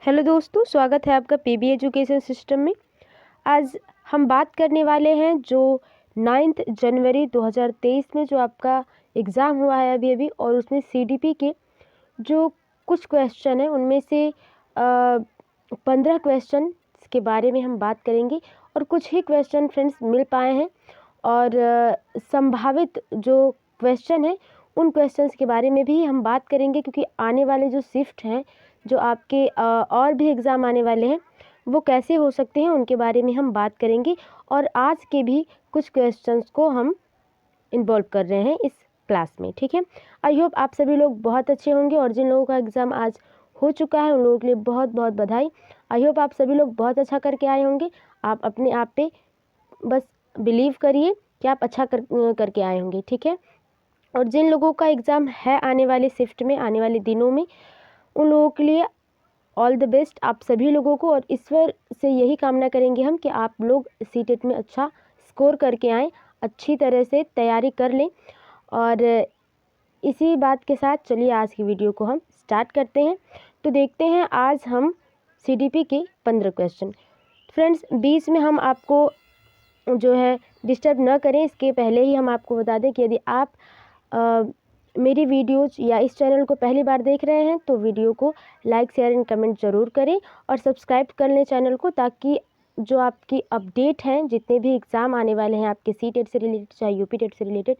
Hello दोस्तों, स्वागत है आपका पीबी एजुकेशन सिस्टम में। आज हम बात करने वाले हैं जो 9 जनवरी 2023 में जो आपका एग्ज़ाम हुआ है अभी अभी, और उसमें सीडीपी के जो कुछ क्वेश्चन हैं उनमें से 15 क्वेश्चन के बारे में हम बात करेंगे। और कुछ ही क्वेश्चन फ्रेंड्स मिल पाए हैं, और संभावित जो क्वेश्चन है उन क्वेश्चंस के बारे में भी हम बात करेंगे, क्योंकि आने वाले जो शिफ्ट हैं, जो आपके और भी एग्ज़ाम आने वाले हैं, वो कैसे हो सकते हैं उनके बारे में हम बात करेंगे। और आज के भी कुछ क्वेश्चंस को हम इन्वॉल्व कर रहे हैं इस क्लास में, ठीक है। आई होप आप सभी लोग बहुत अच्छे होंगे, और जिन लोगों का एग्ज़ाम आज हो चुका है उन लोगों के लिए बहुत बहुत बधाई। आई होप आप सभी लोग बहुत अच्छा करके आए होंगे। आप अपने आप पे बस बिलीव करिए कि आप अच्छा करके आए होंगे, ठीक है। और जिन लोगों का एग्ज़ाम है आने वाले शिफ्ट में, आने वाले दिनों में, उन लोगों के लिए ऑल द बेस्ट आप सभी लोगों को। और ईश्वर से यही कामना करेंगे हम कि आप लोग सीटेट में अच्छा स्कोर करके आएँ, अच्छी तरह से तैयारी कर लें। और इसी बात के साथ चलिए आज की वीडियो को हम स्टार्ट करते हैं। तो देखते हैं आज हम सीडीपी के 15 क्वेश्चन। फ्रेंड्स, बीच में हम आपको जो है डिस्टर्ब न करें, इसके पहले ही हम आपको बता दें कि यदि आप मेरी वीडियोज या इस चैनल को पहली बार देख रहे हैं तो वीडियो को लाइक, शेयर एंड कमेंट ज़रूर करें, और सब्सक्राइब कर लें चैनल को, ताकि जो आपकी अपडेट हैं, जितने भी एग्ज़ाम आने वाले हैं आपके सीटेट से रिलेटेड, चाहे यूपी टेट से रिलेटेड,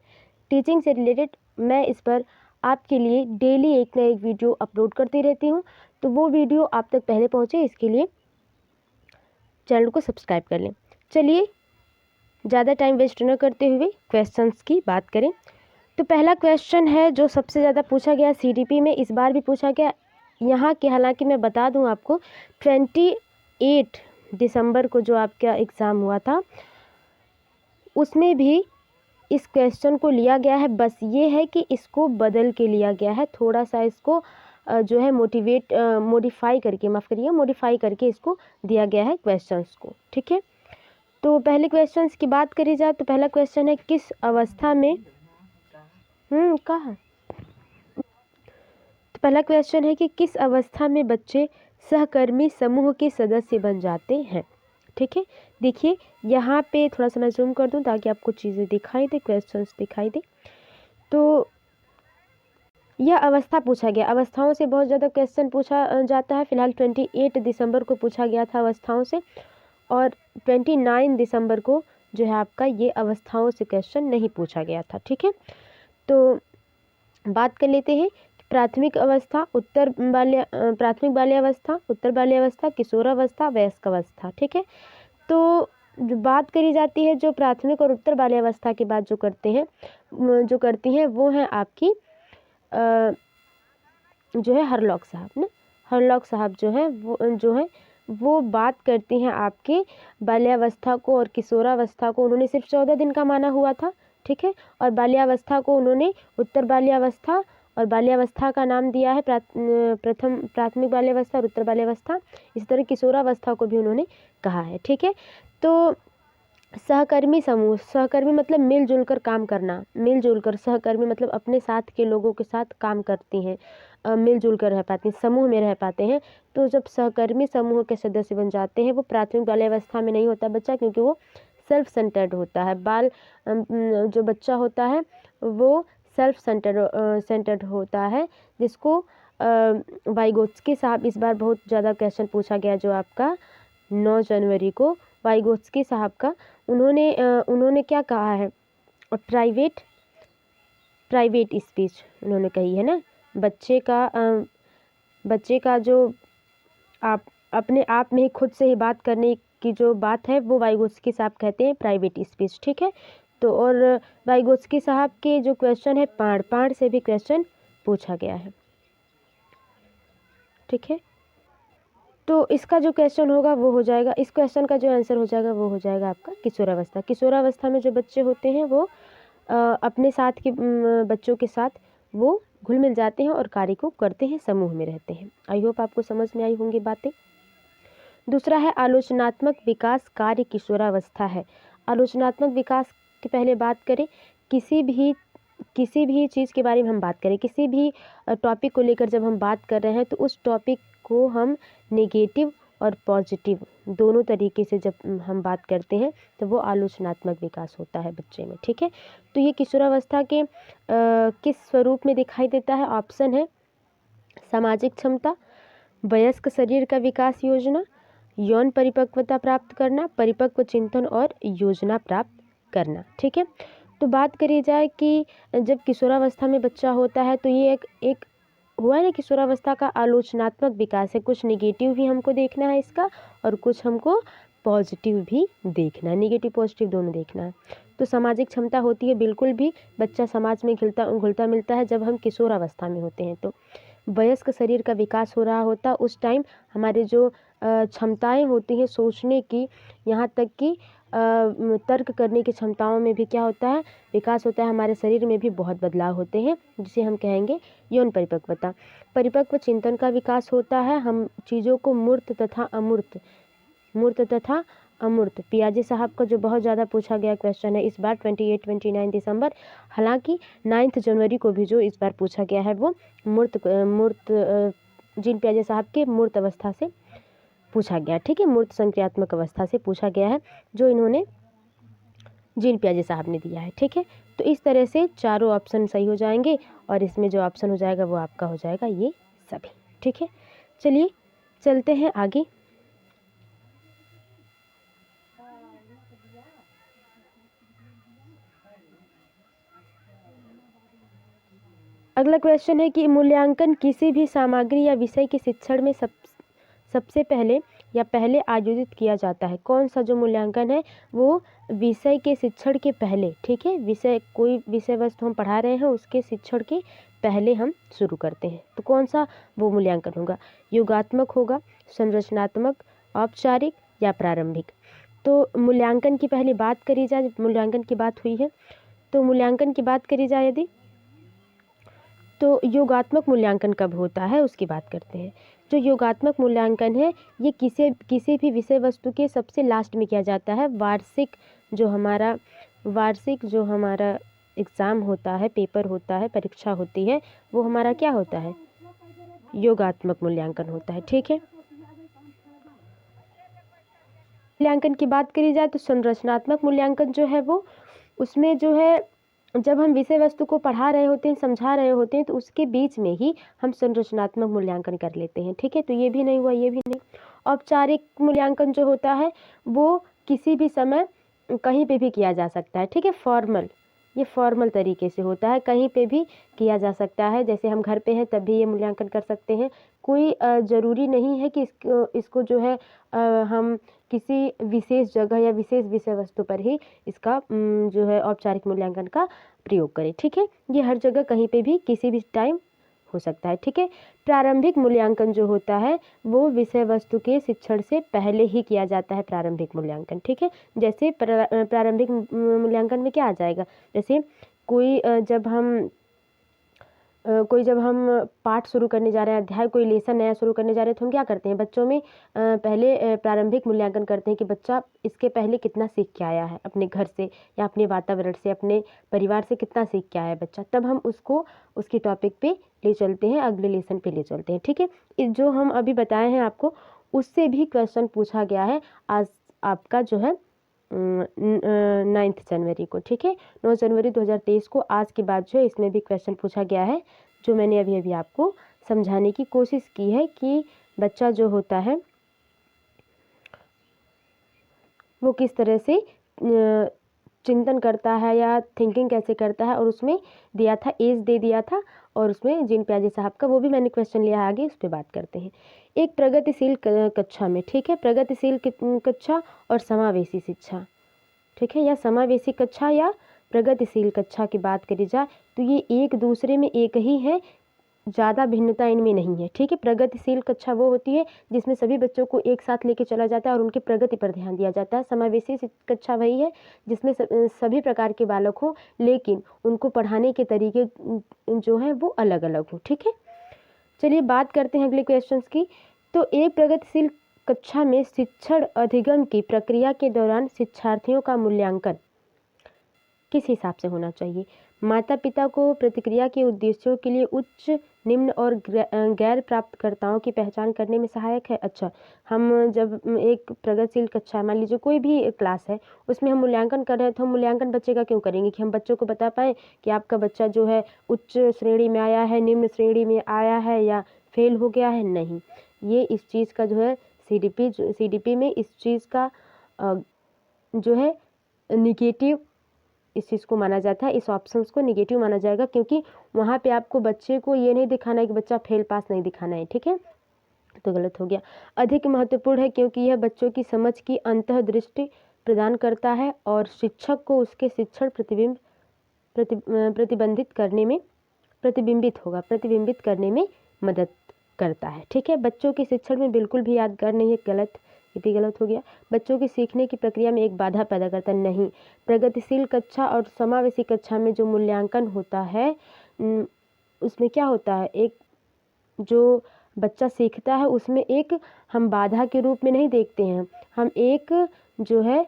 टीचिंग से रिलेटेड, मैं इस पर आपके लिए डेली एक ना एक वीडियो अपलोड करती रहती हूँ। तो वो वीडियो आप तक पहले पहुँचे, इसके लिए चैनल को सब्सक्राइब कर लें। चलिए ज़्यादा टाइम वेस्ट न करते हुए क्वेश्चंस की बात करें। तो पहला क्वेश्चन है जो सबसे ज़्यादा पूछा गया सीडीपी में, इस बार भी पूछा गया यहाँ के। हालांकि मैं बता दूं आपको, 28 दिसंबर को जो आपका एग्ज़ाम हुआ था उसमें भी इस क्वेश्चन को लिया गया है। बस ये है कि इसको बदल के लिया गया है, थोड़ा सा इसको जो है मॉडिफाई करके इसको दिया गया है क्वेश्चंस को, ठीक है। तो पहले क्वेश्चंस की बात करी जाए तो पहला क्वेश्चन है, किस अवस्था में कहाँ तो पहला क्वेश्चन है कि किस अवस्था में बच्चे सहकर्मी समूह के सदस्य बन जाते हैं, ठीक है। देखिए यहाँ पे थोड़ा सा मैं जूम कर दूं ताकि आपको चीज़ें दिखाई दे, क्वेश्चंस दिखाई दे। तो यह अवस्था पूछा गया, अवस्थाओं से बहुत ज़्यादा क्वेश्चन पूछा जाता है। फिलहाल 28 दिसंबर को पूछा गया था अवस्थाओं से, और 29 दिसंबर को जो है आपका ये अवस्थाओं से क्वेश्चन नहीं पूछा गया था, ठीक है। तो बात कर लेते हैं प्राथमिक अवस्था, प्राथमिक बाल्यावस्था, उत्तर बाल्यावस्था, किशोरावस्था, वयस्क अवस्था, ठीक है। तो जो बात करी जाती है, जो प्राथमिक और उत्तर बाल्यावस्था के बाद जो करती हैं वो हैं आपकी जो है हरलॉक साहब वो बात करती हैं आपके बाल्यावस्था को और किशोरावस्था को। उन्होंने सिर्फ 14 दिन का माना हुआ था, ठीक है। और बाल्यावस्था को उन्होंने उत्तर बाल्यावस्था और बाल्यावस्था का नाम दिया है, प्राथमिक बाल्यावस्था और उत्तर बाल्यावस्था। इसी तरह किशोरावस्था को भी उन्होंने कहा है, ठीक है। तो सहकर्मी समूह, सहकर्मी मतलब मिलजुल कर काम करना, मिलजुल कर, सहकर्मी मतलब अपने साथ के लोगों के साथ काम करती हैं, मिलजुल कर रह पाती हैं, समूह में रह पाते हैं। तो जब सहकर्मी समूह के सदस्य बन जाते हैं, वो प्राथमिक बाल्यावस्था में नहीं होता बच्चा, क्योंकि वो सेल्फ सेंटर्ड होता है। जो बच्चा होता है वो सेल्फ सेंटर्ड होता है, जिसको वाइगोत्स्की साहब, इस बार बहुत ज़्यादा क्वेश्चन पूछा गया जो आपका 9 जनवरी को, वाइगोत्स्की साहब का, उन्होंने क्या कहा है, प्राइवेट स्पीच उन्होंने कही है ना। बच्चे का जो आप अपने आप में ही खुद से ही बात करने की जो बात है, वो वाइगोत्स्की साहब कहते हैं प्राइवेट स्पीच, ठीक है। तो और वाइगोत्स्की साहब के जो क्वेश्चन है, पाड़ से भी क्वेश्चन पूछा गया है, ठीक है। तो इसका जो क्वेश्चन होगा वो हो जाएगा, इस क्वेश्चन का जो आंसर हो जाएगा वो हो जाएगा आपका किशोरावस्था। किशोरावस्था में जो बच्चे होते हैं वो अपने साथ के बच्चों के साथ वो घुल मिल जाते हैं और कार्य को करते हैं, समूह में रहते हैं। आई होप आपको समझ में आई होंगी बातें। दूसरा है आलोचनात्मक विकास कार्य किशोरावस्था है। आलोचनात्मक विकास की पहले बात करें, किसी भी किसी भी चीज़ के बारे में हम बात करें, किसी भी टॉपिक को लेकर जब हम बात कर रहे हैं तो उस टॉपिक को हम नेगेटिव और पॉजिटिव दोनों तरीके से जब हम बात करते हैं तो वो आलोचनात्मक विकास होता है बच्चे में। ठीक है, तो ये किशोरावस्था के किस स्वरूप में दिखाई देता है? ऑप्शन है सामाजिक क्षमता, वयस्क शरीर का विकास योजना, यौन परिपक्वता प्राप्त करना, परिपक्व चिंतन और योजना प्राप्त करना। ठीक है, तो बात करी जाए कि जब किशोरावस्था में बच्चा होता है तो ये एक हुआ है ना, किशोरावस्था का आलोचनात्मक विकास है। कुछ निगेटिव भी हमको देखना है इसका और कुछ हमको पॉजिटिव भी देखना है, निगेटिव पॉजिटिव दोनों देखना है। तो सामाजिक क्षमता होती है, बिल्कुल भी बच्चा समाज में घुलता मिलता है जब हम किशोरावस्था में होते हैं। तो वयस्क शरीर का विकास हो रहा होता उस टाइम हमारे जो क्षमताएं होती हैं सोचने की, यहाँ तक कि तर्क करने की क्षमताओं में भी क्या होता है, विकास होता है। हमारे शरीर में भी बहुत बदलाव होते हैं जिसे हम कहेंगे यौन परिपक्वता। परिपक्व चिंतन का विकास होता है, हम चीज़ों को मूर्त तथा अमूर्त पियाजे साहब का जो बहुत ज़्यादा पूछा गया क्वेश्चन है इस बार 28-29 दिसंबर, हालांकि 9 जनवरी को भी जो इस बार पूछा गया है वो मूर्त जीन पियाजे साहब के मूर्त अवस्था से पूछा गया। ठीक है, मूर्त संक्रियात्मक अवस्था से पूछा गया है जो इन्होंने जीन पियाजे साहब ने दिया है। ठीक है, तो इस तरह से चारों ऑप्शन सही हो जाएंगे और इसमें जो ऑप्शन हो जाएगा वो आपका हो जाएगा ये सभी। ठीक है, चलिए चलते हैं आगे। अगला क्वेश्चन है कि मूल्यांकन किसी भी सामग्री या विषय के शिक्षण में सबसे पहले आयोजित किया जाता है। कौन सा जो मूल्यांकन है वो विषय के शिक्षण के पहले, ठीक है, कोई विषय वस्तु हम पढ़ा रहे हैं उसके शिक्षण के पहले हम शुरू करते हैं। तो कौन सा वो मूल्यांकन होगा? योगात्मक होगा, संरचनात्मक, औपचारिक या प्रारंभिक? तो मूल्यांकन की पहले बात करी जाए, मूल्यांकन की बात हुई है तो मूल्यांकन की बात करी जाए यदि, तो योगात्मक मूल्यांकन कब होता है उसकी बात करते हैं। जो योगात्मक मूल्यांकन है ये किसी भी विषय वस्तु के सबसे लास्ट में किया जाता है। वार्षिक जो हमारा एग्ज़ाम होता है, पेपर होता है, परीक्षा होती है, वो हमारा क्या होता है? योगात्मक मूल्यांकन होता है। ठीक है, मूल्यांकन की बात करी जाए तो संरचनात्मक मूल्यांकन जो है वो उसमें जो है जब हम विषय वस्तु को पढ़ा रहे होते हैं, समझा रहे होते हैं तो उसके बीच में ही हम संरचनात्मक मूल्यांकन कर लेते हैं। ठीक है, तो ये भी नहीं हुआ, ये भी नहीं। औपचारिक मूल्यांकन जो होता है वो किसी भी समय कहीं पे भी किया जा सकता है। ठीक है, ये फॉर्मल तरीके से होता है, कहीं पे भी किया जा सकता है। जैसे हम घर पे हैं तब भी ये मूल्यांकन कर सकते हैं। कोई ज़रूरी नहीं है कि इसको जो है हम किसी विशेष जगह या विशेष विषय वस्तु पर ही इसका जो है औपचारिक मूल्यांकन का प्रयोग करें। ठीक है, ये हर जगह कहीं पे भी किसी भी टाइम हो सकता है। ठीक है, प्रारंभिक मूल्यांकन जो होता है वो विषय वस्तु के शिक्षण से पहले ही किया जाता है, प्रारंभिक मूल्यांकन। ठीक है, जैसे प्रारंभिक मूल्यांकन में क्या आ जाएगा, जैसे कोई जब हम पाठ शुरू करने जा रहे हैं, अध्याय कोई लेसन नया शुरू करने जा रहे हैं तो हम क्या करते हैं, बच्चों में पहले प्रारंभिक मूल्यांकन करते हैं कि बच्चा इसके पहले कितना सीख के आया है अपने घर से या अपने वातावरण से, अपने परिवार से कितना सीख के आया है बच्चा, तब हम उसको उसके टॉपिक पे ले चलते हैं, अगले लेसन पे ले चलते हैं। ठीक है, जो हम अभी बताए हैं आपको उससे भी क्वेश्चन पूछा गया है आज आपका जो है 9 जनवरी को। ठीक है, 9 जनवरी 2023 को आज के बाद जो है इसमें भी क्वेश्चन पूछा गया है, जो मैंने अभी आपको समझाने की कोशिश की है कि बच्चा जो होता है वो किस तरह से चिंतन करता है या थिंकिंग कैसे करता है, और उसमें दिया था एज दे दिया था, और उसमें जीन पियाजे साहब का वो भी मैंने क्वेश्चन लिया, आगे उस पर बात करते हैं। एक प्रगतिशील कक्षा में, ठीक है, प्रगतिशील कक्षा और समावेशी शिक्षा, ठीक है, या समावेशी कक्षा या प्रगतिशील कक्षा की बात करी जाए तो ये एक दूसरे में एक ही है, ज़्यादा भिन्नता इनमें नहीं है। ठीक है, प्रगतिशील कक्षा वो होती है जिसमें सभी बच्चों को एक साथ लेके चला जाता है और उनकी प्रगति पर ध्यान दिया जाता है। समावेशी कक्षा वही है जिसमें सभी प्रकार के बालक हों लेकिन उनको पढ़ाने के तरीके जो हैं वो अलग अलग हों। ठीक है, चलिए बात करते हैं अगले क्वेश्चंस की। तो एक प्रगतिशील कक्षा में शिक्षण अधिगम की प्रक्रिया के दौरान शिक्षार्थियों का मूल्यांकन किस हिसाब से होना चाहिए? माता पिता को प्रतिक्रिया के उद्देश्यों के लिए उच्च, निम्न और गैर प्राप्तकर्ताओं की पहचान करने में सहायक है। अच्छा, हम जब एक प्रगतिशील कक्षा, मान लीजिए कोई भी क्लास है, उसमें हम मूल्यांकन कर रहे हैं, तो हम मूल्यांकन बच्चे का क्यों करेंगे कि हम बच्चों को बता पाएँ कि आपका बच्चा जो है उच्च श्रेणी में आया है, निम्न श्रेणी में आया है या फेल हो गया है। नहीं, ये इस चीज़ का जो है सीडीपी में इस चीज़ का जो है निगेटिव, इस चीज़ को माना जाता है, इस ऑप्शंस को निगेटिव माना जाएगा, क्योंकि वहाँ पे आपको बच्चे को ये नहीं दिखाना है कि बच्चा फेल पास नहीं दिखाना है। ठीक है, तो गलत हो गया। अधिक महत्वपूर्ण है क्योंकि यह बच्चों की समझ की अंतर्दृष्टि प्रदान करता है और शिक्षक को उसके शिक्षण प्रतिबिंबित करने में मदद करता है। ठीक है, बच्चों के शिक्षण में बिल्कुल भी यादगार नहीं है, गलत, ये भी गलत हो गया। बच्चों की सीखने की प्रक्रिया में एक बाधा पैदा करता नहीं। प्रगतिशील कक्षा और समावेशी कक्षा में जो मूल्यांकन होता है उसमें क्या होता है, एक जो बच्चा सीखता है उसमें एक हम बाधा के रूप में नहीं देखते हैं, हम एक जो है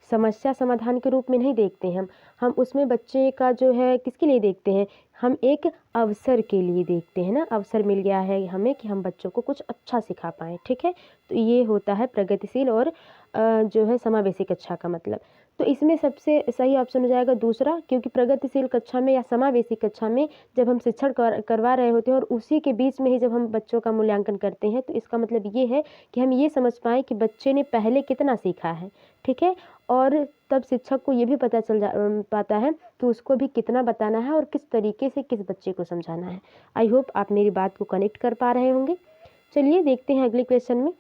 समस्या समाधान के रूप में नहीं देखते हैं, हम उसमें बच्चे का जो है किसके लिए देखते हैं, हम एक अवसर के लिए देखते हैं ना, अवसर मिल गया है हमें कि हम बच्चों को कुछ अच्छा सिखा पाएँ। ठीक है, तो ये होता है प्रगतिशील और जो है समावेशी कक्षा का मतलब। तो इसमें सबसे सही ऑप्शन हो जाएगा दूसरा, क्योंकि प्रगतिशील कक्षा में या समावेशी कक्षा में जब हम शिक्षण करवा रहे होते हैं और उसी के बीच में ही जब हम बच्चों का मूल्यांकन करते हैं, तो इसका मतलब ये है कि हम ये समझ पाएँ कि बच्चे ने पहले कितना सीखा है। ठीक है, और तब शिक्षक को ये भी पता चल पाता है कि उसको भी कितना बताना है और किस तरीके से किस बच्चे को समझाना है। आई होप आप मेरी बात को कनेक्ट कर पा रहे होंगे। चलिए देखते हैं अगले क्वेश्चन में।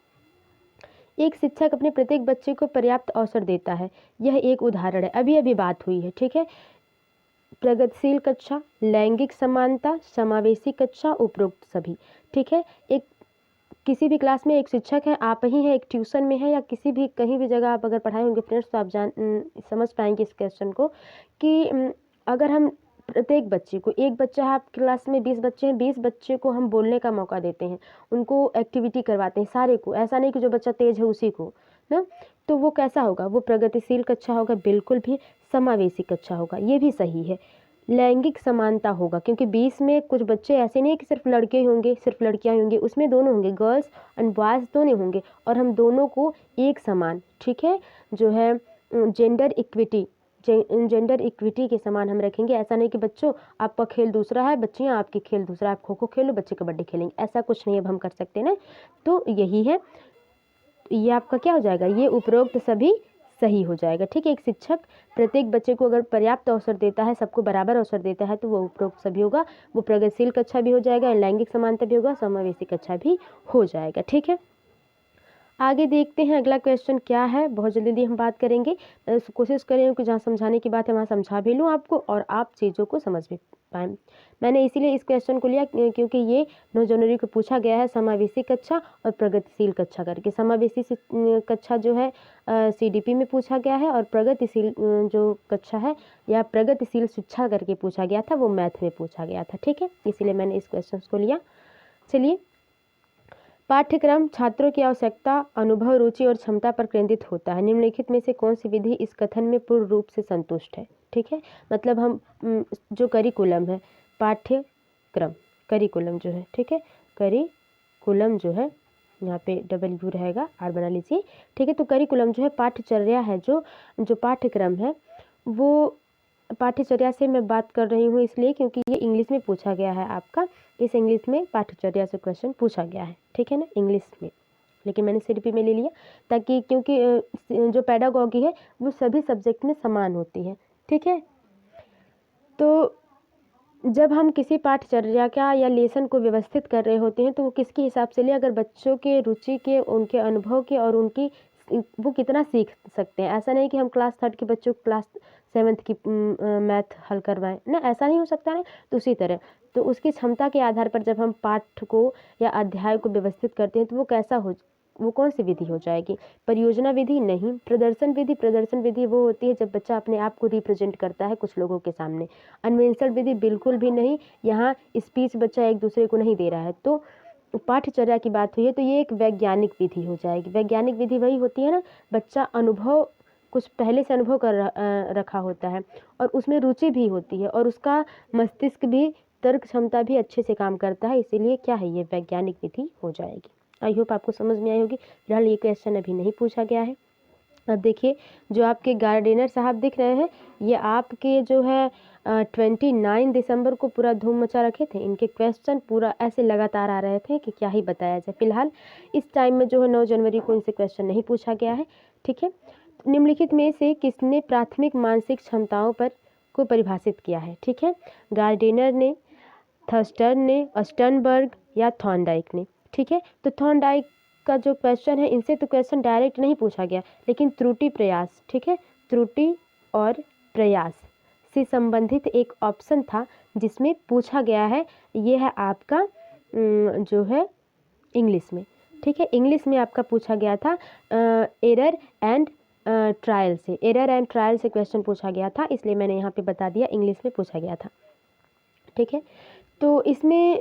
एक शिक्षक अपने प्रत्येक बच्चे को पर्याप्त अवसर देता है, यह एक उदाहरण है। अभी अभी बात हुई है। ठीक है, प्रगतिशील कक्षा, लैंगिक समानता, समावेशी कक्षा, उपरोक्त सभी। ठीक है, एक किसी भी क्लास में एक शिक्षक है, आप ही हैं, एक ट्यूशन में है या किसी भी कहीं भी जगह आप अगर पढ़ाए होंगे फ्रेंड्स, तो आप समझ पाएंगे इस क्वेश्चन को कि अगर हम प्रत्येक बच्चे को, एक बच्चा है, आप क्लास में 20 बच्चे हैं, 20 बच्चे को हम बोलने का मौका देते हैं, उनको एक्टिविटी करवाते हैं सारे को, ऐसा नहीं कि जो बच्चा तेज है उसी को ना, तो वो कैसा होगा, वो प्रगतिशील कक्षा होगा, बिल्कुल भी समावेशी कक्षा होगा, ये भी सही है। लैंगिक समानता होगा, क्योंकि 20 में कुछ बच्चे ऐसे नहीं कि सिर्फ लड़के होंगे सिर्फ लड़कियां होंगी, उसमें दोनों होंगे, गर्ल्स एंड बॉयज़ दोनों होंगे, और हम दोनों को एक समान, ठीक है, जो है जेंडर इक्विटी के समान हम रखेंगे। ऐसा नहीं कि बच्चों आपका खेल दूसरा है, बच्चियाँ आपकी खेल दूसरा, आप खो खो खेलो, बच्चे कबड्डी खेलेंगे, ऐसा कुछ नहीं अब हम कर सकते ना। तो यही है, ये आपका क्या हो जाएगा, ये उपरोक्त सभी सही हो जाएगा। ठीक है, एक शिक्षक प्रत्येक बच्चे को अगर पर्याप्त अवसर देता है, सबको बराबर अवसर देता है, तो वो उपरोक्त सभी होगा, वो प्रगतिशील कक्षा भी हो जाएगा, लैंगिक समानता भी होगा, समावेशी कक्षा भी हो जाएगा। ठीक है, आगे देखते हैं अगला क्वेश्चन क्या है, बहुत जल्दी हम बात करेंगे। कोशिश करें कि जहाँ समझाने की बात है वहाँ समझा भी लूँ आपको और आप चीज़ों को समझ भी पाएँ। मैंने इसीलिए इस क्वेश्चन को लिया क्योंकि ये 9 जनवरी को पूछा गया है, समावेशी कक्षा और प्रगतिशील कक्षा करके। समावेशी कक्षा जो है CDP में पूछा गया है, और प्रगतिशील जो कक्षा है या प्रगतिशील शिक्षा करके पूछा गया था, वो मैथ में पूछा गया था। ठीक है, इसीलिए मैंने इस क्वेश्चन को लिया। चलिए, पाठ्यक्रम छात्रों की आवश्यकता, अनुभव, रुचि और क्षमता पर केंद्रित होता है। निम्नलिखित में से कौन सी विधि इस कथन में पूर्ण रूप से संतुष्ट है। ठीक है, मतलब हम जो करिकुलम है, पाठ्यक्रम, करिकुलम जो है, ठीक है, करिकुलम जो है, यहाँ पे W रहेगा, R बना लीजिए। ठीक है, तो करिकुलम जो है पाठ्यचर्या है, जो पाठ्यक्रम है, वो पाठ्यचर्या से मैं बात कर रही हूँ इसलिए क्योंकि ये इंग्लिश में पूछा गया है आपका, इस इंग्लिश में पाठ्यचर्या से क्वेश्चन पूछा गया है। ठीक है ना, इंग्लिश में, लेकिन मैंने CDP में ले लिया ताकि, क्योंकि जो पेडागॉगी है वो सभी सब्जेक्ट में समान होती है। ठीक है, तो जब हम किसी पाठ्यचर्या का या लेसन को व्यवस्थित कर रहे होते हैं तो वो किसके हिसाब से ले, अगर बच्चों के रुचि के, उनके अनुभव के और उनकी वो कितना सीख सकते हैं। ऐसा नहीं कि हम क्लास 3 के बच्चों को क्लास 7 की मैथ हल करवाएं ना, ऐसा नहीं हो सकता है। तो उसी तरह, तो उसकी क्षमता के आधार पर जब हम पाठ को या अध्याय को व्यवस्थित करते हैं तो वो कैसा हो, वो कौन सी विधि हो जाएगी, परियोजना विधि नहीं, प्रदर्शन विधि वो होती है जब बच्चा अपने आप को रिप्रेजेंट करता है कुछ लोगों के सामने। अन्वेषण विधि बिल्कुल भी नहीं, यहाँ स्पीच बच्चा एक दूसरे को नहीं दे रहा है। तो पाठ्यचर्या की बात हुई है तो ये एक वैज्ञानिक विधि हो जाएगी। वैज्ञानिक विधि वही होती है ना, बच्चा अनुभव कुछ पहले से अनुभव कर रखा होता है और उसमें रुचि भी होती है और उसका मस्तिष्क भी, तर्क क्षमता भी अच्छे से काम करता है, इसीलिए क्या है ये वैज्ञानिक विधि हो जाएगी। आई होप आपको समझ में आई होगी। फिलहाल ये क्वेश्चन अभी नहीं पूछा गया है। अब देखिए जो आपके गार्डनर साहब दिख रहे हैं, ये आपके जो है 29 दिसंबर को पूरा धूम मचा रखे थे। इनके क्वेश्चन पूरा ऐसे लगातार आ रहे थे कि क्या ही बताया जाए। फिलहाल इस टाइम में जो है 9 जनवरी को इनसे क्वेश्चन नहीं पूछा गया है, ठीक है। निम्नलिखित में से किसने प्राथमिक मानसिक क्षमताओं पर को परिभाषित किया है, ठीक है। गार्डनर ने, थर्स्टन ने, स्टर्नबर्ग या थॉर्नडाइक ने, ठीक है। तो थॉर्नडाइक का जो क्वेश्चन है, इनसे तो क्वेश्चन डायरेक्ट नहीं पूछा गया, लेकिन त्रुटि प्रयास, ठीक है, त्रुटि और प्रयास से संबंधित एक ऑप्शन था जिसमें पूछा गया है। ये है आपका जो है इंग्लिश में, ठीक है। इंग्लिश में आपका पूछा गया था एरर एंड ट्रायल से, एरर एंड ट्रायल से क्वेश्चन पूछा गया था, इसलिए मैंने यहाँ पे बता दिया इंग्लिश में पूछा गया था, ठीक है। तो इसमें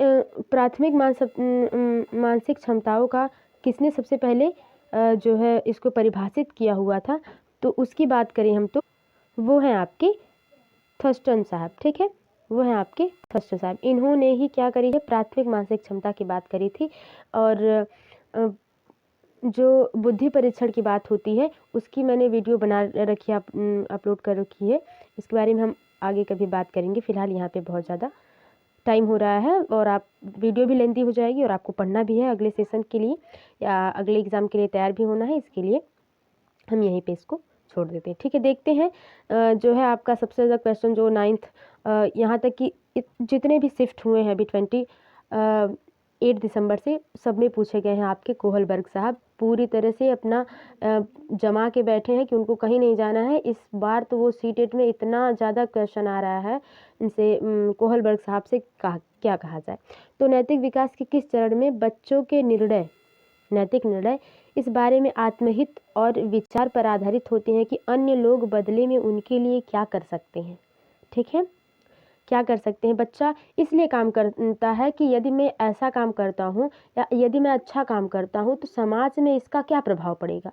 प्राथमिक मानसिक क्षमताओं का किसने सबसे पहले जो है इसको परिभाषित किया हुआ था, तो उसकी बात करें हम तो वो हैं आपके थर्स्टन साहब, ठीक है। वो हैं आपके थर्स्टन साहब। इन्होंने ही क्या करी है, प्राथमिक मानसिक क्षमता की बात करी थी। और जो बुद्धि परीक्षण की बात होती है उसकी मैंने वीडियो बना रखी है, अपलोड कर रखी है। इसके बारे में हम आगे कभी बात करेंगे। फिलहाल यहाँ पे बहुत ज़्यादा टाइम हो रहा है और आप वीडियो भी लेंथी हो जाएगी और आपको पढ़ना भी है अगले सेशन के लिए या अगले एग्ज़ाम के लिए तैयार भी होना है। इसके लिए हम यहीं पे इसको छोड़ देते हैं, ठीक है। देखते हैं जो है आपका सबसे ज़्यादा क्वेश्चन जो 9th यहाँ तक कि जितने भी शिफ्ट हुए हैं अभी 28 दिसंबर से, सब में पूछे गए हैं। आपके कोहलबर्ग साहब पूरी तरह से अपना जमा के बैठे हैं कि उनको कहीं नहीं जाना है। इस बार तो वो सीटेट में इतना ज़्यादा क्वेश्चन आ रहा है इनसे, कोहलबर्ग साहब से क्या कहा जाए। तो नैतिक विकास के किस चरण में बच्चों के निर्णय, नैतिक निर्णय इस बारे में आत्महित और विचार पर आधारित होते हैं कि अन्य लोग बदले में उनके लिए क्या कर सकते हैं, ठीक है। क्या कर सकते हैं, बच्चा इसलिए काम करता है कि यदि मैं ऐसा काम करता हूँ या यदि मैं अच्छा काम करता हूँ तो समाज में इसका क्या प्रभाव पड़ेगा।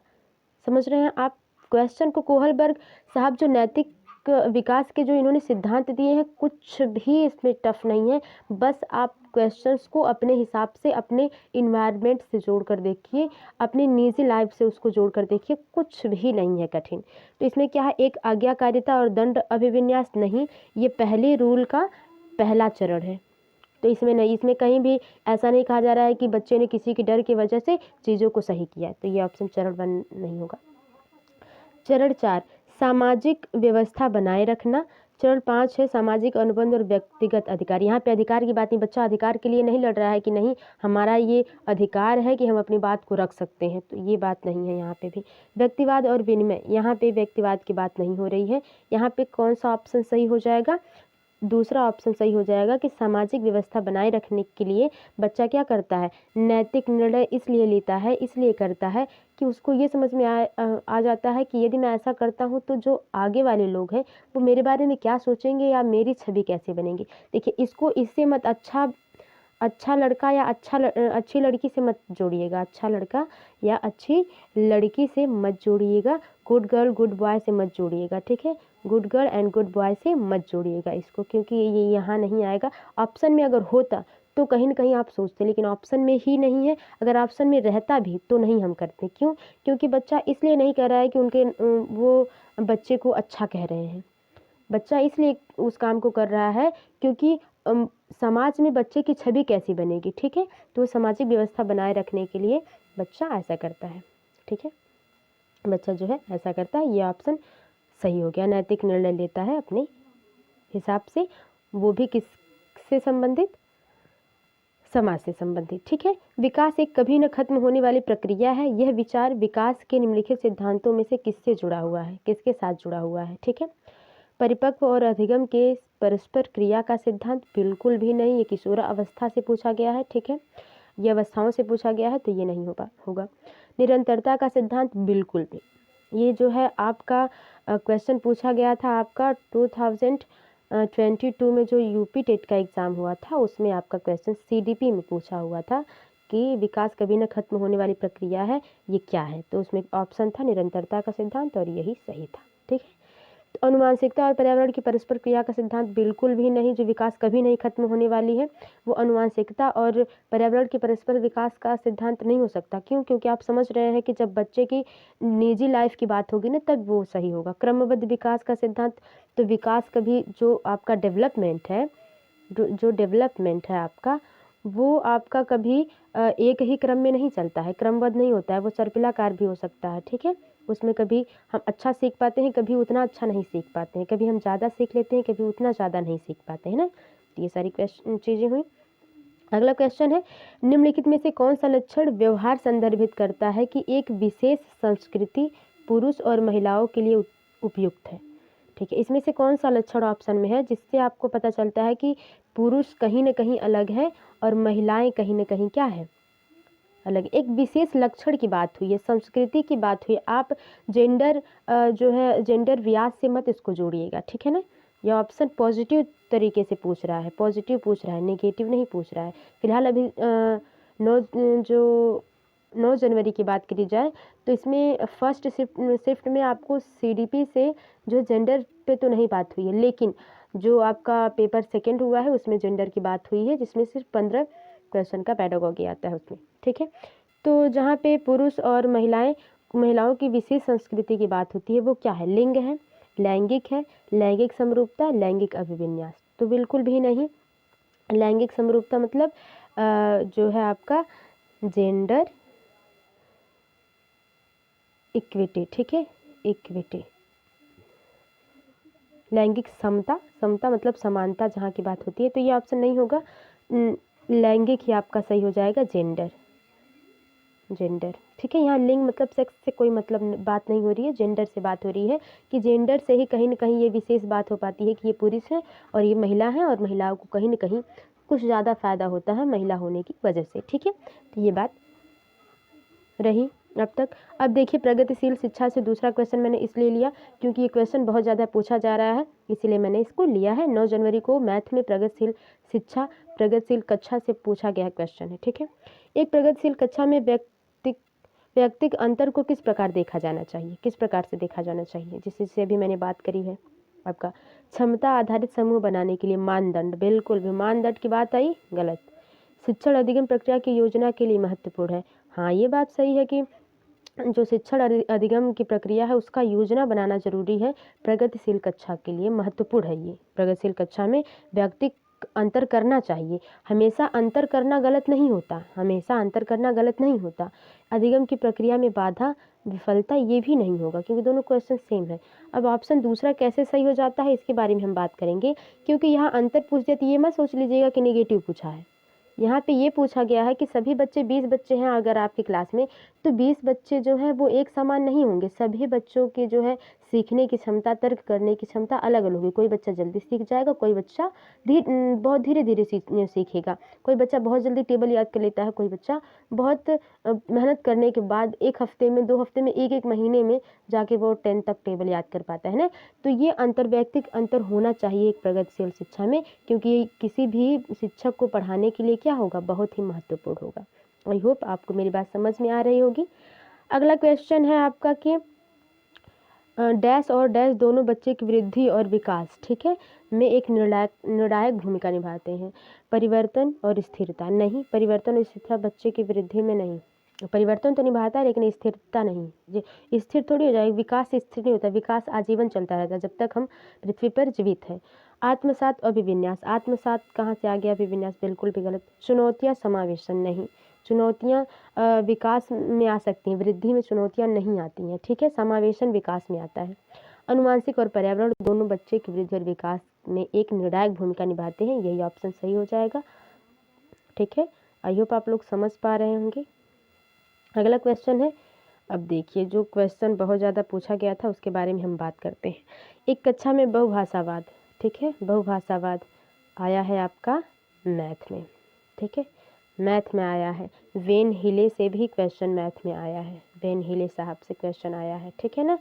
समझ रहे हैं आप क्वेश्चन को। कोहलबर्ग साहब जो नैतिक विकास के जो इन्होंने सिद्धांत दिए हैं, कुछ भी इसमें टफ नहीं है। बस आप क्वेश्चंस को अपने हिसाब से, अपने इन्वायरमेंट से जोड़ कर देखिए, अपनी निजी लाइफ से उसको जोड़ कर देखिए, कुछ भी नहीं है कठिन। तो इसमें क्या है, एक आज्ञाकारिता और दंड अभिविन्यास नहीं, ये पहले रूल का पहला चरण है। तो इसमें नहीं, इसमें कहीं भी ऐसा नहीं कहा जा रहा है कि बच्चे ने किसी के डर की वजह से चीज़ों को सही किया है। तो ये ऑप्शन चरण 1 नहीं होगा। चरण 4 सामाजिक व्यवस्था बनाए रखना। चरण 5 है सामाजिक अनुबंध और व्यक्तिगत अधिकार। यहाँ पे अधिकार की बात नहीं, बच्चा अधिकार के लिए नहीं लड़ रहा है कि नहीं हमारा ये अधिकार है कि हम अपनी बात को रख सकते हैं, तो ये बात नहीं है यहाँ पे भी। व्यक्तिवाद और विनिमय, यहाँ पे व्यक्तिवाद की बात नहीं हो रही है। यहाँ पे कौन सा ऑप्शन सही हो जाएगा, दूसरा ऑप्शन सही हो जाएगा कि सामाजिक व्यवस्था बनाए रखने के लिए बच्चा क्या करता है, नैतिक निर्णय इसलिए लेता है, इसलिए करता है कि उसको ये समझ में आ जाता है कि यदि मैं ऐसा करता हूँ तो जो आगे वाले लोग हैं वो मेरे बारे में क्या सोचेंगे या मेरी छवि कैसे बनेगी। देखिए इसको इससे मत अच्छा लड़का या अच्छी लड़की से मत जोड़िएगा, अच्छा लड़का या अच्छी लड़की से मत जोड़िएगा, गुड गर्ल गुड बॉय से मत जोड़िएगा, ठीक है। Good girl and good boy से मत जोड़िएगा इसको, क्योंकि ये यहाँ नहीं आएगा। ऑप्शन में अगर होता तो कहीं ना कहीं आप सोचते, लेकिन ऑप्शन में ही नहीं है। अगर ऑप्शन में रहता भी तो नहीं हम करते। क्यों, क्योंकि बच्चा इसलिए नहीं कर रहा है कि उनके वो बच्चे को अच्छा कह रहे हैं। बच्चा इसलिए उस काम को कर रहा है क्योंकि समाज में बच्चे की छवि कैसी बनेगी, ठीक है। तो सामाजिक व्यवस्था बनाए रखने के लिए बच्चा ऐसा करता है, ठीक है। बच्चा जो है ऐसा करता है, ये ऑप्शन सही हो गया। नैतिक निर्णय लेता है अपने हिसाब से, वो भी किससे संबंधित, समाज से संबंधित, ठीक है। विकास एक कभी न खत्म होने वाली प्रक्रिया है। यह विचार विकास के निम्नलिखित सिद्धांतों में से किससे जुड़ा हुआ है, किसके साथ जुड़ा हुआ है, ठीक है। परिपक्व और अधिगम के परस्पर क्रिया का सिद्धांत, बिल्कुल भी नहीं। ये किशोरावस्था से पूछा गया है, ठीक है। ये अवस्थाओं से पूछा गया है, तो ये नहीं होगा। निरंतरता का सिद्धांत, बिल्कुल भी। ये जो है आपका क्वेश्चन पूछा गया था आपका 2022 में जो यूपी टेट का एग्ज़ाम हुआ था, उसमें आपका क्वेश्चन CDP में पूछा हुआ था कि विकास कभी न खत्म होने वाली प्रक्रिया है, ये क्या है? तो उसमें ऑप्शन था निरंतरता का सिद्धांत और यही सही था। ठीक है, तो अनुवांशिकता और पर्यावरण की परस्पर क्रिया का सिद्धांत बिल्कुल भी नहीं, जो विकास कभी नहीं खत्म होने वाली है वो अनुवांशिकता और पर्यावरण के परस्पर विकास का सिद्धांत नहीं हो सकता। क्यों? क्योंकि आप समझ रहे हैं कि जब बच्चे की निजी लाइफ की बात होगी ना तब वो सही होगा। क्रमबद्ध विकास का सिद्धांत, तो विकास कभी जो आपका डेवलपमेंट है, जो डेवलपमेंट है आपका, वो आपका कभी एक ही क्रम में नहीं चलता है, क्रमबद्ध नहीं होता है, वो सर्पिलाकार भी हो सकता है। ठीक है, उसमें कभी हम अच्छा सीख पाते हैं, कभी उतना अच्छा नहीं सीख पाते हैं, कभी हम ज़्यादा सीख लेते हैं, कभी उतना ज़्यादा नहीं सीख पाते हैं ना। तो ये सारी चीज़ें हुई। अगला क्वेश्चन है, निम्नलिखित में से कौन सा लक्षण व्यवहार संदर्भित करता है कि एक विशेष संस्कृति पुरुष और महिलाओं के लिए उपयुक्त है? ठीक है, इसमें से कौन सा लक्षण ऑप्शन में है जिससे आपको पता चलता है कि पुरुष कहीं न कहीं अलग है और महिलाएं कहीं न कहीं क्या है, अलग। एक विशेष लक्षण की बात हुई है, संस्कृति की बात हुई। आप जेंडर जो है जेंडर व्यास से मत इसको जोड़िएगा, ठीक है ना। यह ऑप्शन पॉजिटिव तरीके से पूछ रहा है, पॉजिटिव पूछ रहा है, नेगेटिव नहीं पूछ रहा है। फिलहाल अभी 9 जनवरी की बात करी जाए तो इसमें फर्स्ट शिफ्ट में आपको सीडीपी से जो जेंडर पे तो नहीं बात हुई है, लेकिन जो आपका पेपर सेकंड हुआ है उसमें जेंडर की बात हुई है, जिसमें सिर्फ 15 क्वेश्चन का पेडागोगी आता है उसमें। ठीक है, तो जहाँ पे पुरुष और महिलाओं की विशेष संस्कृति की बात होती है वो क्या है? लिंग है, लैंगिक है, लैंगिक समरूपता, लैंगिक अभिविन्यास। तो बिल्कुल भी नहीं। लैंगिक समरूपता मतलब जो है आपका जेंडर इक्विटी। ठीक है, इक्विटी। लैंगिक समता, समता मतलब समानता जहाँ की बात होती है, तो ये ऑप्शन नहीं होगा। लैंगिक ही आपका सही हो जाएगा, जेंडर। जेंडर, ठीक है, यहाँ लिंग मतलब सेक्स से कोई मतलब बात नहीं हो रही है, जेंडर से बात हो रही है कि जेंडर से ही कहीं ना कहीं ये विशेष बात हो पाती है कि ये पुरुष है और ये महिला है, और महिलाओं को कहीं ना कहीं कुछ ज़्यादा फायदा होता है महिला होने की वजह से। ठीक है, तो ये बात रही अब तक। अब देखिए, प्रगतिशील शिक्षा से दूसरा क्वेश्चन मैंने इसलिए लिया क्योंकि ये क्वेश्चन बहुत ज़्यादा पूछा जा रहा है, इसीलिए मैंने इसको लिया है। 9 जनवरी को मैथ में प्रगतिशील शिक्षा, प्रगतिशील कक्षा से पूछा गया क्वेश्चन है। ठीक है, एक प्रगतिशील कक्षा में व्यक्तिक अंतर को किस प्रकार देखा जाना चाहिए, किस प्रकार से देखा जाना चाहिए, जिससे अभी मैंने बात करी है। आपका क्षमता आधारित समूह बनाने के लिए मानदंड, बिल्कुल भी मानदंड की बात आई, गलत। शिक्षण अधिगम प्रक्रिया की योजना के लिए महत्वपूर्ण है, हाँ ये बात सही है कि जो शिक्षण अधिगम की प्रक्रिया है उसका योजना बनाना जरूरी है, प्रगतिशील कक्षा के लिए महत्वपूर्ण है। ये प्रगतिशील कक्षा में व्यक्तिक अंतर करना चाहिए, हमेशा अंतर करना गलत नहीं होता, हमेशा अंतर करना गलत नहीं होता। अधिगम की प्रक्रिया में बाधा, विफलता ये भी नहीं होगा, क्योंकि दोनों क्वेश्चन सेम है। अब ऑप्शन दूसरा कैसे सही हो जाता है इसके बारे में हम बात करेंगे, क्योंकि यहाँ अंतर पूछ दिया तो ये मत सोच लीजिएगा कि नेगेटिव पूछा है। यहाँ पे ये पूछा गया है कि सभी बच्चे 20 बच्चे हैं अगर आपकी क्लास में, तो 20 बच्चे जो हैं वो एक समान नहीं होंगे, सभी बच्चों की जो है सीखने की क्षमता, तर्क करने की क्षमता अलग अलग होगी। कोई बच्चा जल्दी सीख जाएगा, कोई बच्चा बहुत धीरे धीरे सीखेगा, कोई बच्चा बहुत जल्दी टेबल याद कर लेता है, कोई बच्चा बहुत मेहनत करने के बाद 1 हफ्ते में, 2 हफ्ते में, 1 महीने में जाके वो 10 तक टेबल याद कर पाता है ना। तो ये अंतर्वैयक्तिक अंतर होना चाहिए एक प्रगतिशील शिक्षा में, क्योंकि किसी भी शिक्षक को पढ़ाने के लिए क्या होगा, बहुत ही महत्वपूर्ण होगा। आई होप आपको मेरी बात समझ में आ रही होगी। अगला क्वेश्चन है आपका कि डैश और डैश दोनों बच्चे की वृद्धि और विकास, ठीक है, में एक निर्णायक भूमिका निभाते हैं। परिवर्तन और स्थिरता, नहीं, परिवर्तन और स्थिरता बच्चे की वृद्धि में नहीं। परिवर्तन तो निभाता है लेकिन स्थिरता नहीं, जी स्थिर थोड़ी हो जाएगी, विकास स्थिर नहीं होता, विकास आजीवन चलता रहता है जब तक हम पृथ्वी पर जीवित हैं। आत्मसात अभिविन्यास, आत्मसात कहाँ से आ गया, अभिविन्यास बिल्कुल भी गलत। चुनौतियाँ समावेशन, नहीं, चुनौतियाँ विकास में आ सकती हैं, वृद्धि में चुनौतियाँ नहीं आती हैं। ठीक है, समावेशन विकास में आता है। अनुवांशिक और पर्यावरण दोनों बच्चे की वृद्धि और विकास में एक निर्णायक भूमिका निभाते हैं, यही ऑप्शन सही हो जाएगा। ठीक है, आई होप आप लोग समझ पा रहे होंगे। अगला क्वेश्चन है, अब देखिए जो क्वेश्चन बहुत ज़्यादा पूछा गया था उसके बारे में हम बात करते हैं। एक कक्षा में बहुभाषावाद, ठीक है, बहुभाषावाद आया है आपका मैथ में, ठीक है, मैथ में आया है। वेन हिले से भी क्वेश्चन मैथ में आया है, वेन हिले साहब से क्वेश्चन आया है, ठीक है ना।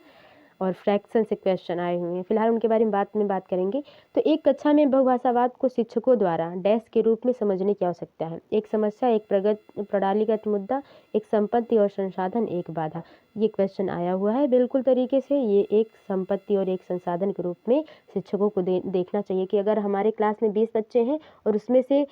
और फ्रैक्शन से क्वेश्चन आए हुए हैं, फिलहाल उनके बारे में बात करेंगे। तो एक कक्षा में बहुभाषावाद को शिक्षकों द्वारा डैश के रूप में समझने की आवश्यकता है। एक समस्या, एक प्रणालीगत मुद्दा, एक संपत्ति और संसाधन, एक बाधा। ये क्वेश्चन आया हुआ है बिल्कुल तरीके से। ये एक संपत्ति और एक संसाधन के रूप में शिक्षकों को देखना चाहिए कि अगर हमारे क्लास में 20 बच्चे हैं और उसमें से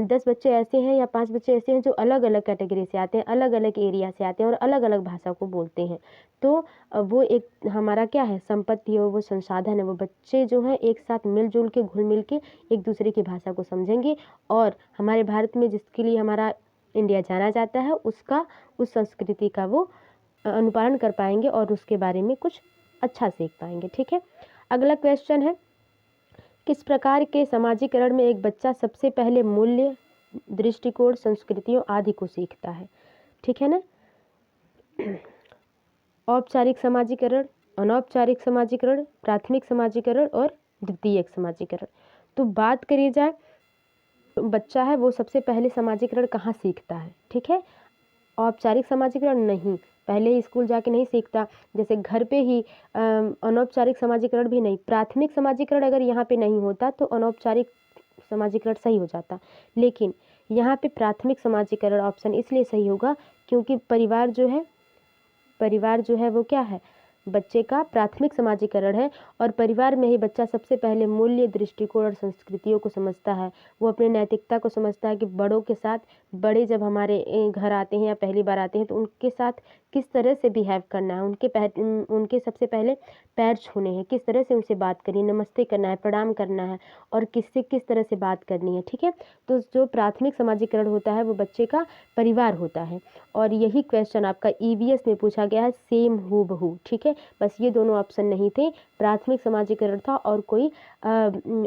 10 बच्चे ऐसे हैं या 5 बच्चे ऐसे हैं जो अलग अलग कैटेगरी से आते हैं, अलग अलग एरिया से आते हैं और अलग अलग भाषा को बोलते हैं, तो वो एक हमारा क्या है, संपत्ति है, वो संसाधन है। वो बच्चे जो हैं एक साथ मिलजुल के घुल मिल के एक दूसरे की भाषा को समझेंगे और हमारे भारत में जिसके लिए हमारा इंडिया जाना जाता है उसका, उस संस्कृति का वो अनुपालन कर पाएंगे और उसके बारे में कुछ अच्छा सीख पाएंगे। ठीक है, अगला क्वेश्चन है, किस प्रकार के समाजीकरण में एक बच्चा सबसे पहले मूल्य, दृष्टिकोण, संस्कृतियों आदि को सीखता है? ठीक है ना। औपचारिक समाजीकरण, अनौपचारिक समाजीकरण, प्राथमिक समाजीकरण और द्वितीयक समाजीकरण। तो बात करी जाए तो बच्चा है वो सबसे पहले समाजीकरण कहाँ सीखता है? ठीक है, औपचारिक समाजीकरण नहीं, पहले स्कूल जाके नहीं सीखता, जैसे घर पे ही। अनौपचारिक समाजीकरण भी नहीं, प्राथमिक समाजीकरण अगर यहाँ पे नहीं होता तो अनौपचारिक समाजीकरण सही हो जाता, लेकिन यहाँ पे प्राथमिक समाजीकरण ऑप्शन इसलिए सही होगा क्योंकि परिवार जो है वो क्या है, बच्चे का प्राथमिक समाजीकरण है और परिवार में ही बच्चा सबसे पहले मूल्य, दृष्टिकोण और संस्कृतियों को समझता है। वो अपने नैतिकता को समझता है कि बड़ों के साथ, बड़े जब हमारे घर आते हैं या पहली बार आते हैं तो उनके साथ किस तरह से बिहेव करना है, उनके सबसे पहले पैर छूने हैं, किस तरह से उनसे बात करनी है, नमस्ते करना है, प्रणाम करना है और किससे किस तरह से बात करनी है। ठीक है, तो जो प्राथमिक समाजीकरण होता है वो बच्चे का परिवार होता है और यही क्वेश्चन आपका EVS में पूछा गया है, सेम हूबहू। ठीक है, बस ये दोनों ऑप्शन नहीं थे, प्राथमिक समाजीकरण था और कोई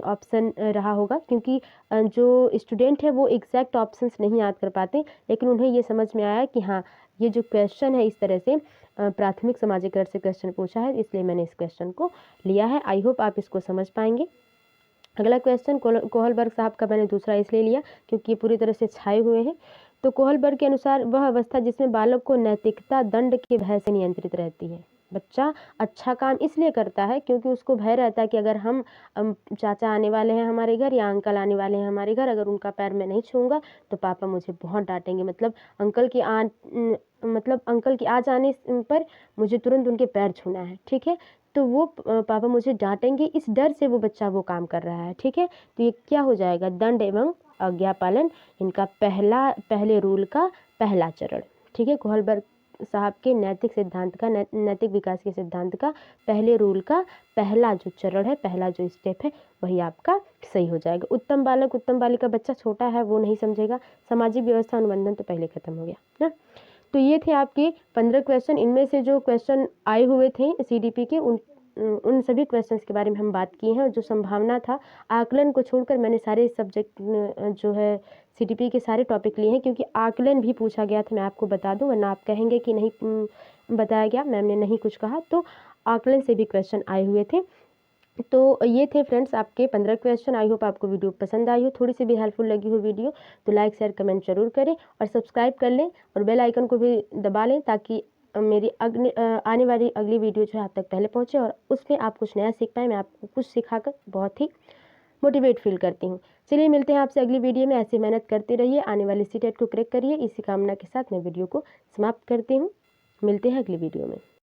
ऑप्शन रहा होगा, क्योंकि जो स्टूडेंट है वो एग्जैक्ट ऑप्शंस नहीं याद कर पाते, लेकिन उन्हें ये समझ में आया कि हाँ ये जो क्वेश्चन है इस तरह से प्राथमिक समाजीकरण से क्वेश्चन पूछा है, इसलिए मैंने इस क्वेश्चन को लिया है। आई होप आप इसको समझ पाएंगे। अगला क्वेश्चन कोहलबर्ग साहब का मैंने दूसरा इसलिए लिया क्योंकि ये पूरी तरह से छाए हुए हैं। तो कोहलबर्ग के अनुसार वह अवस्था जिसमें बालक को नैतिकता दंड के भय से नियंत्रित रहती है। बच्चा अच्छा काम इसलिए करता है क्योंकि उसको भय रहता है कि अगर हम चाचा आने वाले हैं हमारे घर या अंकल आने वाले हैं हमारे घर, अगर उनका पैर मैं नहीं छूऊंगा तो पापा मुझे बहुत डांटेंगे, मतलब अंकल के आ जाने पर मुझे तुरंत उनके पैर छूना है। ठीक है, तो वो पापा मुझे डांटेंगे, इस डर से वो बच्चा वो काम कर रहा है। ठीक है, तो ये क्या हो जाएगा, दंड एवं आज्ञा पालन, इनका पहले रूल का पहला चरण। ठीक है, कोहलबर्ग साहब के नैतिक सिद्धांत का, नैतिक विकास के सिद्धांत का पहले रूल का पहला जो चरण है, पहला जो स्टेप है, वही आपका सही हो जाएगा। उत्तम बालक उत्तम बालिका, बच्चा छोटा है वो नहीं समझेगा। सामाजिक व्यवस्था अनुबंधन तो पहले खत्म हो गया ना। तो ये थे आपके 15 क्वेश्चन। इनमें से जो क्वेश्चन आए हुए थे CDP के, उन सभी क्वेश्चंस के बारे में हम बात किए हैं। और जो संभावना था, आकलन को छोड़कर मैंने सारे सब्जेक्ट जो है CDP के सारे टॉपिक लिए हैं, क्योंकि आकलन भी पूछा गया था, मैं आपको बता दूं, वरना आप कहेंगे कि नहीं बताया गया, मैम ने नहीं कुछ कहा। तो आकलन से भी क्वेश्चन आए हुए थे। तो ये थे फ्रेंड्स आपके 15 क्वेश्चन। आई होप आपको वीडियो पसंद आई हो, थोड़ी सी भी हेल्पफुल लगी हो वीडियो तो लाइक शेयर कमेंट जरूर करें और सब्सक्राइब कर लें और बेल आइकन को भी दबा लें ताकि मेरी आने वाली अगली वीडियो जो है आप तक पहले पहुंचे और उसमें आप कुछ नया सीख पाएँ। मैं आपको कुछ सिखाकर बहुत ही मोटिवेट फील करती हूँ। चलिए मिलते हैं आपसे अगली वीडियो में। ऐसे मेहनत करते रहिए, आने वाली CTET को क्रैक करिए, इसी कामना के साथ मैं वीडियो को समाप्त करती हूँ। मिलते हैं अगली वीडियो में।